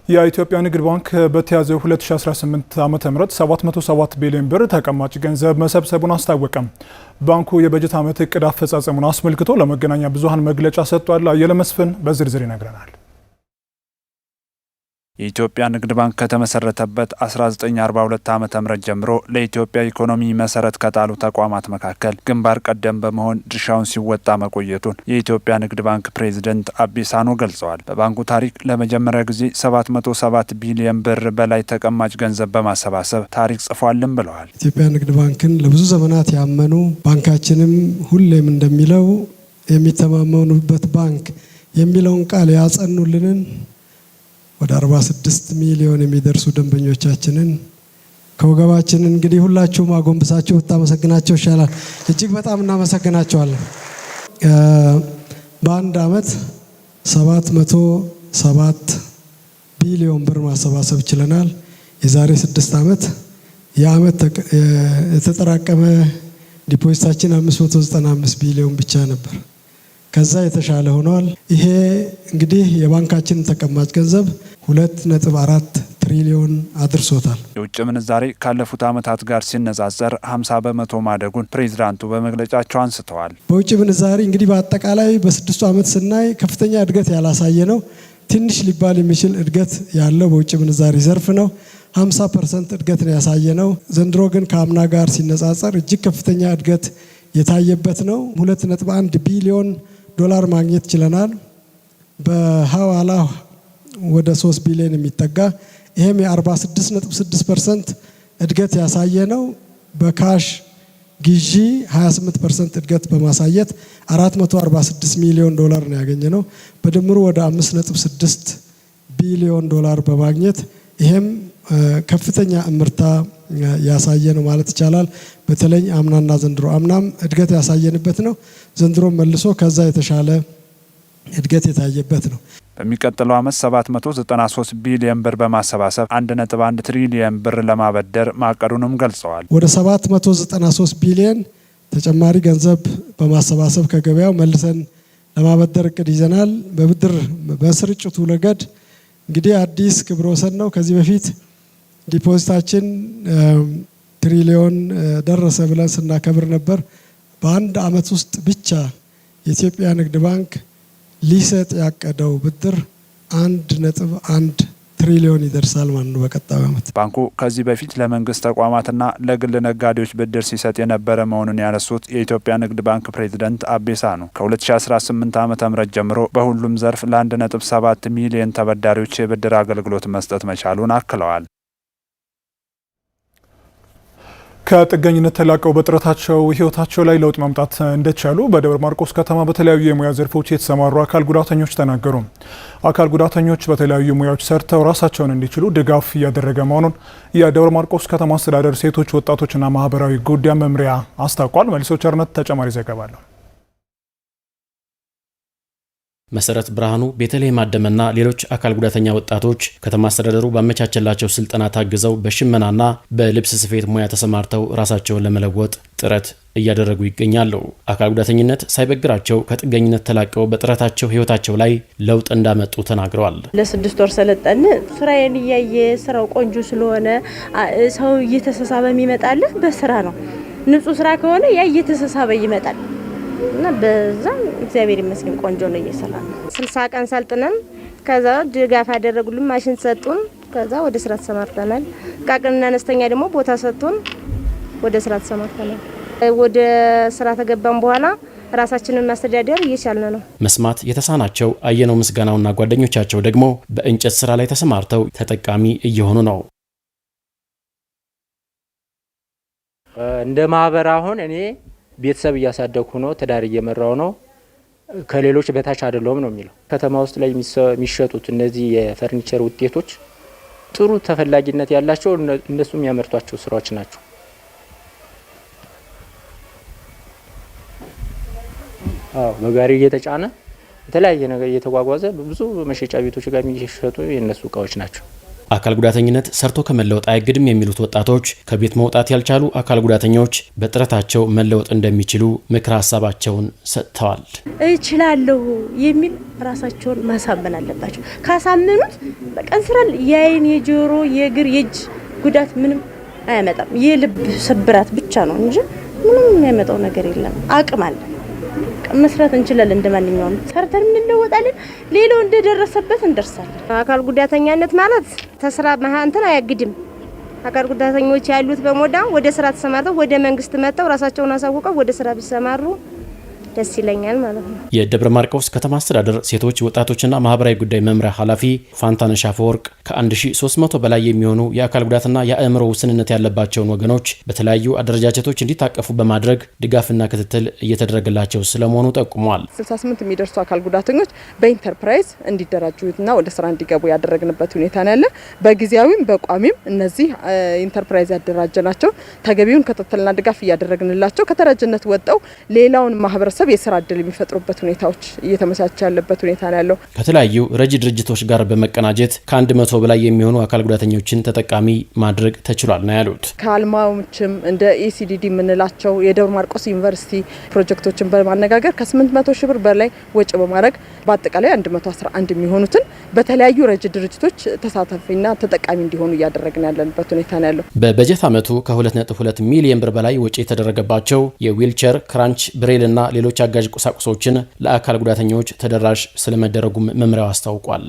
የኢትዮጵያ ንግድ ባንክ በተያዘው 2018 ዓመተ ምህረት 707 ቢሊዮን ብር ተቀማጭ ገንዘብ መሰብሰቡን አስታወቀ። ባንኩ የበጀት ዓመት እቅድ አፈጻጸሙን አስመልክቶ ለመገናኛ ብዙሃን መግለጫ ሰጥቷል። አየለ መስፍን በዝርዝር ይነግረናል። የኢትዮጵያ ንግድ ባንክ ከተመሰረተበት 1942 ዓመተ ምህረት ጀምሮ ለኢትዮጵያ ኢኮኖሚ መሰረት ከጣሉ ተቋማት መካከል ግንባር ቀደም በመሆን ድርሻውን ሲወጣ መቆየቱን የኢትዮጵያ ንግድ ባንክ ፕሬዝዳንት አቢሳኖ ገልጸዋል። በባንኩ ታሪክ ለመጀመሪያ ጊዜ 707 ቢሊዮን ብር በላይ ተቀማጭ ገንዘብ በማሰባሰብ ታሪክ ጽፏልም ብለዋል። ኢትዮጵያ ንግድ ባንክን ለብዙ ዘመናት ያመኑ ባንካችንም ሁሌም እንደሚለው የሚተማመኑበት ባንክ የሚለውን ቃል ያጸኑልንን ወደ 46 ሚሊዮን የሚደርሱ ደንበኞቻችንን ከወገባችን እንግዲህ ሁላችሁም አጎንብሳችሁ ተመሰግናቸው ይሻላል። እጅግ በጣም እናመሰግናቸዋለን። በአንድ አመት 707 ቢሊዮን ብር ማሰባሰብ ችለናል። የዛሬ 6 አመት የአመት የተጠራቀመ ዲፖዚታችን 595 ቢሊዮን ብቻ ነበር። ከዛ የተሻለ ሆኗል። ይሄ እንግዲህ የባንካችን ተቀማጭ ገንዘብ 2.4 ትሪሊዮን አድርሶታል። የውጭ ምንዛሬ ካለፉት አመታት ጋር ሲነጻጸር 50 በመቶ ማደጉን ፕሬዝዳንቱ በመግለጫቸው አንስተዋል። በውጭ ምንዛሬ እንግዲህ በአጠቃላይ በ6 አመት ስናይ ከፍተኛ እድገት ያላሳየ ነው። ትንሽ ሊባል የሚችል እድገት ያለው በውጭ ምንዛሬ ዘርፍ ነው። 50% እድገት ነው ያሳየ ነው። ዘንድሮ ግን ከአምና ጋር ሲነጻጸር እጅግ ከፍተኛ እድገት የታየበት ነው። 2.1 ቢሊዮን ዶላር ማግኘት ችለናል። በሐዋላ ወደ 3 ቢሊዮን የሚጠጋ ይሄም የ46.6% እድገት ያሳየ ነው። በካሽ ግዢ 28% እድገት በማሳየት 446 ሚሊዮን ዶላር ነው ያገኘነው። በድምሩ ወደ 5.6 ቢሊዮን ዶላር በማግኘት ይሄም ከፍተኛ እምርታ ያሳየ ነው ማለት ይቻላል። በተለይ አምናና ዘንድሮ አምናም እድገት ያሳየንበት ነው። ዘንድሮ መልሶ ከዛ የተሻለ እድገት የታየበት ነው። በሚቀጥለው ዓመት 793 ቢሊዮን ብር በማሰባሰብ 1.1 ትሪሊዮን ብር ለማበደር ማቀዱንም ገልጸዋል። ወደ 793 ቢሊዮን ተጨማሪ ገንዘብ በማሰባሰብ ከገበያው መልሰን ለማበደር እቅድ ይዘናል። በብድር በስርጭቱ ረገድ እንግዲህ አዲስ ክብረ ወሰን ነው። ከዚህ በፊት ዲፖዚታችን ትሪሊዮን ደረሰ ብለን ስናከብር ነበር። በአንድ አመት ውስጥ ብቻ የኢትዮጵያ ንግድ ባንክ ሊሰጥ ያቀደው ብድር 1.1 ትሪሊዮን ይደርሳል ማለት ነው በቀጣዩ አመት። ባንኩ ከዚህ በፊት ለመንግስት ተቋማትና ለግል ነጋዴዎች ብድር ሲሰጥ የነበረ መሆኑን ያነሱት የኢትዮጵያ ንግድ ባንክ ፕሬዝዳንት አቢሳኖ ከ2018 ዓመተ ምህረት ጀምሮ በሁሉም ዘርፍ ለ1.7 ሚሊዮን ተበዳሪዎች የብድር አገልግሎት መስጠት መቻሉን አክለዋል። ከጥገኝነት ተላቀው በጥረታቸው ህይወታቸው ላይ ለውጥ ማምጣት እንደቻሉ በደብረ ማርቆስ ከተማ በተለያዩ የሙያ ዘርፎች የተሰማሩ አካል ጉዳተኞች ተናገሩ። አካል ጉዳተኞች በተለያዩ ሙያዎች ሰርተው ራሳቸውን እንዲችሉ ድጋፍ እያደረገ መሆኑን የደብረ ማርቆስ ከተማ አስተዳደር ሴቶች ወጣቶችና ማህበራዊ ጉዳይ መምሪያ አስታውቋል። መልሶ ቸርነት ተጨማሪ ዘገባ አለው። መሰረት ብርሃኑ፣ ቤተልሔም አደመና ሌሎች አካል ጉዳተኛ ወጣቶች ከተማ አስተዳደሩ ባመቻቸላቸው ስልጠና ታግዘው በሽመናና በልብስ ስፌት ሙያ ተሰማርተው ራሳቸውን ለመለወጥ ጥረት እያደረጉ ይገኛሉ። አካል ጉዳተኝነት ሳይበግራቸው ከጥገኝነት ተላቀው በጥረታቸው ህይወታቸው ላይ ለውጥ እንዳመጡ ተናግረዋል። ለ6 ወር ሰለጠን። ስራዬን እያየ ስራው ቆንጆ ስለሆነ ሰው እየተሳሳበ የሚመጣልህ በስራ ነው። ንጹህ ስራ ከሆነ ያ እየተሳሳበ ይመጣል እና በዛ እግዚአብሔር ይመስገን ቆንጆ ነው እየሰራ ነው። 60 ቀን ሰልጥነን ከዛ ድጋፍ ያደረጉልን ማሽን ሰጡን። ከዛ ወደ ስራ ተሰማርተናል። ቃቅንና አነስተኛ ደግሞ ቦታ ሰጡን። ወደ ስራ ተሰማርተናል። ወደ ስራ ተገባን በኋላ ራሳችንን ማስተዳደር እየቻልን ነው። መስማት የተሳናቸው አየነው ምስጋናውና ጓደኞቻቸው ደግሞ በእንጨት ስራ ላይ ተሰማርተው ተጠቃሚ እየሆኑ ነው። እንደ ማህበር አሁን እኔ ቤተሰብ እያሳደግኩ ነው፣ ትዳር እየመራው ነው። ከሌሎች በታች አይደለም ነው የሚለው። ከተማ ውስጥ ላይ የሚሸጡት እነዚህ የፈርኒቸር ውጤቶች ጥሩ ተፈላጊነት ያላቸው እነሱ የሚያመርቷቸው ስራዎች ናቸው። በጋሪ እየተጫነ የተለያየ ነገር እየተጓጓዘ ብዙ መሸጫ ቤቶች ጋር የሚሸጡ የነሱ እቃዎች ናቸው። አካል ጉዳተኝነት ሰርቶ ከመለወጥ አይግድም የሚሉት ወጣቶች ከቤት መውጣት ያልቻሉ አካል ጉዳተኞች በጥረታቸው መለወጥ እንደሚችሉ ምክር ሀሳባቸውን ሰጥተዋል። እችላለሁ የሚል ራሳቸውን ማሳመን አለባቸው። ካሳመኑት በቀን ስራ የአይን፣ የጆሮ፣ የእግር፣ የእጅ ጉዳት ምንም አያመጣም። የልብ ስብራት ብቻ ነው እንጂ ምንም የሚያመጣው ነገር የለም። አቅም አለ፣ መስራት እንችላለን። እንደማንኛውም ሰርተን እንለወጣለን። ሌላው እንደደረሰበት እንደርሳለን። አካል ጉዳተኛነት ማለት ተስራ ማህንተን አያግድም። አካል ጉዳተኞች ያሉት በሞዳ ወደ ስራ ተሰማርተው ወደ መንግስት መጥተው ራሳቸውን አሳውቀው ወደ ስራ ቢሰማሩ ደስ ይለኛል ማለት ነው። የደብረ ማርቆስ ከተማ አስተዳደር ሴቶች ወጣቶችና ማህበራዊ ጉዳይ መምሪያ ኃላፊ ፋንታነሽ አፈወርቅ ከ1300 በላይ የሚሆኑ የአካል ጉዳትና የአእምሮ ውስንነት ያለባቸውን ወገኖች በተለያዩ አደረጃጀቶች እንዲታቀፉ በማድረግ ድጋፍና ክትትል እየተደረገላቸው ስለመሆኑ ጠቁመዋል። 68 የሚደርሱ አካል ጉዳተኞች በኢንተርፕራይዝ እንዲደራጁና ወደ ስራ እንዲገቡ ያደረግንበት ሁኔታ ነው ያለ። በጊዜያዊም በቋሚም እነዚህ ኢንተርፕራይዝ ያደራጀናቸው ተገቢውን ክትትልና ድጋፍ እያደረግንላቸው ከተረጅነት ወጣው ሌላውን ማህበረሰብ የስራ እድል የሚፈጥሩበት ሁኔታዎች እየተመቻቸ ያለበት ሁኔታ ነው ያለው። ከተለያዩ ረጂ ድርጅቶች ጋር በመቀናጀት ከ100 በላይ የሚሆኑ አካል ጉዳተኞችን ተጠቃሚ ማድረግ ተችሏል ነው ያሉት። ከአልማዎችም እንደ ኤሲዲዲ የምንላቸው የደብረ ማርቆስ ዩኒቨርሲቲ ፕሮጀክቶችን በማነጋገር ከ800 ሺህ ብር በላይ ወጪ በማድረግ በአጠቃላይ 111 የሚሆኑትን በተለያዩ ረጂ ድርጅቶች ተሳታፊና ተጠቃሚ እንዲሆኑ እያደረግን ያለንበት ሁኔታ ነው ያለው። በበጀት ዓመቱ ከ2.2 ሚሊዮን ብር በላይ ወጪ የተደረገባቸው የዊልቸር ክራንች፣ ብሬልና ሌሎች አጋዥ ቁሳቁሶችን ለአካል ጉዳተኞች ተደራሽ ስለመደረጉም መምሪያው አስታውቋል።